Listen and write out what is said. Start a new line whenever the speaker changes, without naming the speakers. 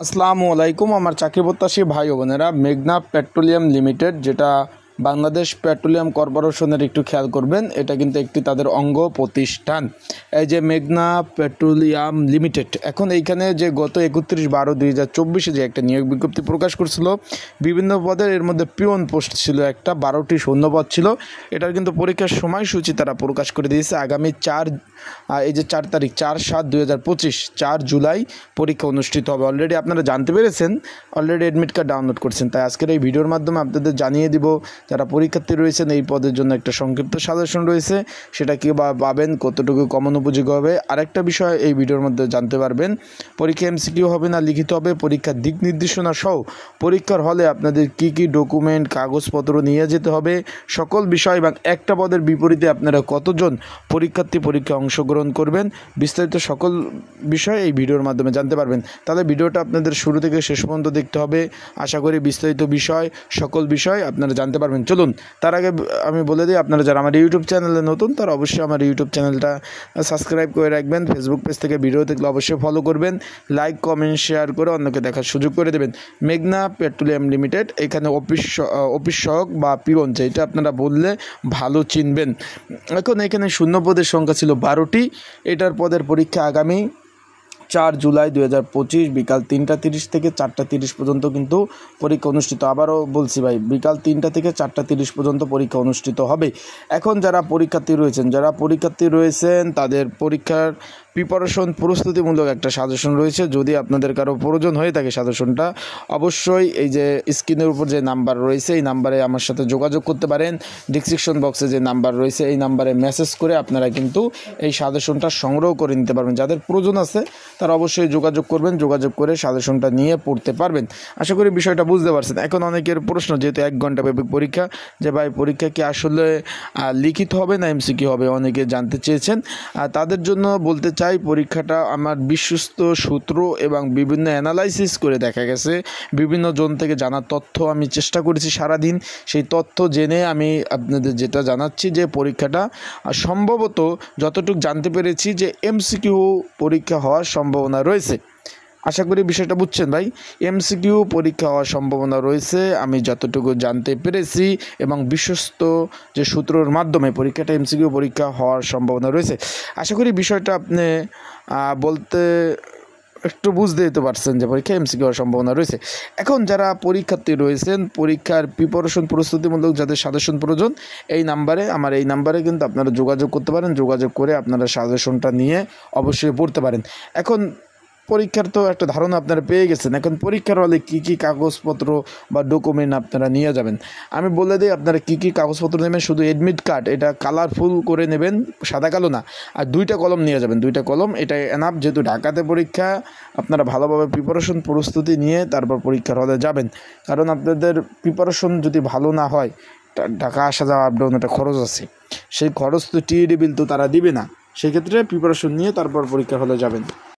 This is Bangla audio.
আসসালামু আলাইকুম। আমার চাকরি প্রত্যাশী ভাই ও বোনেরা, মেঘনা পেট্রোলিয়াম লিমিটেড, যেটা বাংলাদেশ পেট্রোলিয়াম কর্পোরেশনের, একটু খেয়াল করবেন, এটা কিন্তু একটি তাদের অঙ্গ প্রতিষ্ঠান। এই যে মেঘনা পেট্রোলিয়াম লিমিটেড, এখন এইখানে যে গত 31/12/2024 যে একটা নিয়োগ বিজ্ঞপ্তি প্রকাশ করছিল বিভিন্ন পদের, এর মধ্যে পিওন পোস্ট ছিল একটা, 12টি শূন্যপদ ছিল। এটার কিন্তু পরীক্ষার সময়সূচি তারা প্রকাশ করে দিয়েছে। আগামী 4 তারিখ 4/7/2025 4 জুলাই পরীক্ষা অনুষ্ঠিত হবে। অলরেডি আপনারা জানতে পেরেছেন, অলরেডি অ্যাডমিট কার্ড ডাউনলোড করছেন। তাই আজকের এই ভিডিওর মাধ্যমে আপনাদের জানিয়ে দিব, যারা পরীক্ষার্থী রয়েছেন এই পদের জন্য একটা সংক্ষিপ্ত সাজেশন রয়েছে, সেটা কীভাবে পাবেন, কতটুকু কমন উপযোগী হবে। আরেকটা বিষয় এই ভিডিওর মধ্যে জানতে পারবেন, পরীক্ষা এমসিকিউ হবে না লিখিত হবে, পরীক্ষার দিক নির্দেশনা সহ পরীক্ষার হলে আপনাদের কি কি ডকুমেন্ট কাগজপত্র নিয়ে যেতে হবে সকল বিষয়, এবং একটা পদের বিপরীতে আপনারা কতজন পরীক্ষার্থী পরীক্ষায় অংশগ্রহণ করবেন, বিস্তারিত সকল বিষয় এই ভিডিওর মাধ্যমে জানতে পারবেন। তাহলে ভিডিওটা আপনাদের শুরু থেকে শেষ পর্যন্ত দেখতে হবে। আশা করি বিস্তারিত বিষয় সকল বিষয় আপনারা জানতে পারবেন। চলুন, তার আগে আমি বলে দিই, আপনারা যারা আমার ইউটিউব চ্যানেলে নতুন, তারা অবশ্যই আমার ইউটিউব চ্যানেলটা সাবস্ক্রাইব করে রাখবেন। ফেসবুক পেজ থেকে ভিডিও দেখলে অবশ্যই ফলো করবেন, লাইক কমেন্ট শেয়ার করে অন্যকে দেখার সুযোগ করে দেবেন। মেঘনা পেট্রোলিয়াম লিমিটেড, এখানে অফিস সহক বা পিওন, যেটা আপনারা বললে ভালো চিনবেন। এখন এখানে শূন্যপদের সংখ্যা ছিল 12টি। এটার পদের পরীক্ষা আগামী 4 জুলাই 2025 বিকাল 3টা 30 থেকে 4টা 30 পর্যন্ত কিন্তু পরীক্ষা অনুষ্ঠিত। আবারও বলছি ভাই, বিকাল 3টা থেকে 4টা 30 পর্যন্ত পরীক্ষা অনুষ্ঠিত হবে। এখন যারা পরীক্ষার্থী রয়েছেন তাদের পরীক্ষার প্রিপারেশন প্রস্তুতিমূলক একটা সাজেশন রয়েছে। যদি আপনাদের কারো প্রয়োজন হয়ে থাকে সাজেশনটা, অবশ্যই এই যে স্ক্রিনের উপর যে নাম্বার রয়েছে এই নাম্বারে আমার সাথে যোগাযোগ করতে পারেন। ডিসক্রিপশন বক্সে যে নাম্বার রয়েছে এই নাম্বারে মেসেজ করে আপনারা কিন্তু এই সাজেশনটা সংগ্রহ করে নিতে পারবেন। যাদের প্রয়োজন আছে তারা অবশ্যই যোগাযোগ করবেন, যোগাযোগ করে সাজেশনটা নিয়ে পড়তে পারবেন। আশা করি বিষয়টা বুঝতে পারছেন। এখন অনেকের প্রশ্ন, যেহেতু 1 ঘন্টা ব্যাপী পরীক্ষা, যে ভাই পরীক্ষা কি আসলে লিখিত হবে না এমসিকিউ হবে, অনেকে জানতে চেয়েছেন। তাদের জন্য বলতে চাই, পরীক্ষাটা আমার বিশ্বস্ত সূত্র এবং বিভিন্ন অ্যানালাইসিস করে দেখা গেছে, বিভিন্ন জন থেকে জানার তথ্য আমি চেষ্টা করেছি সারাদিন। সেই তথ্য জেনে আমি আপনাদের যেটা জানাচ্ছি, যে পরীক্ষাটা সম্ভবত যতটুকু জানতে পেরেছি যে এমসিকিউ পরীক্ষা হওয়ার সম্ভাবনা রয়েছে। আশা করি বিষয়টা বুঝছেন ভাই, এমসিকিউ পরীক্ষা হওয়ার সম্ভাবনা রয়েছে আমি যতটুকু জানতে পেরেছি, এবং বিশ্বস্ত যে সূত্রের মাধ্যমে পরীক্ষাটা এমসিকিউ পরীক্ষা হওয়ার সম্ভাবনা রয়েছে। আশা করি বিষয়টা আপনি বলতে একটু বুঝতে দিতে পারছেন যে পরীক্ষা এমসিকিউ হওয়ার সম্ভাবনা রয়েছে। এখন যারা পরীক্ষার্থী রয়েছেন, পরীক্ষার প্রিপারেশন প্রস্তুতিমূলক যাদের সাজেশন প্রয়োজন, এই নাম্বারে কিন্তু আপনারা যোগাযোগ করতে পারেন। যোগাযোগ করে আপনারা সাজেশনটা নিয়ে অবশ্যই পড়তে পারেন। এখন পরীক্ষার তো একটা ধারণা আপনারা পেয়ে গেছেন। এখন পরীক্ষার হলে কী কী কাগজপত্র বা ডকুমেন্ট আপনারা নিয়ে যাবেন, আমি বলে দিই আপনারা কী কী কাগজপত্র নেবেন। শুধু অ্যাডমিট কার্ড, এটা কালারফুল করে নেবেন, সাদা কালো না। আর 2টা কলম নিয়ে যাবেন, 2টা কলম, এটা এনাফ। যেহেতু ঢাকাতে পরীক্ষা, আপনারা ভালোভাবে প্রিপারেশন প্রস্তুতি নিয়ে তারপর পরীক্ষার হলে যাবেন। কারণ আপনাদের প্রিপারেশন যদি ভালো না হয়, ঢাকা আসা যাওয়া আপডাউন একটা খরচ আছে, সেই খরচ তো টিএডি বিল তো তারা দিবে না। সেক্ষেত্রে প্রিপারেশন নিয়ে তারপর পরীক্ষার হলে যাবেন।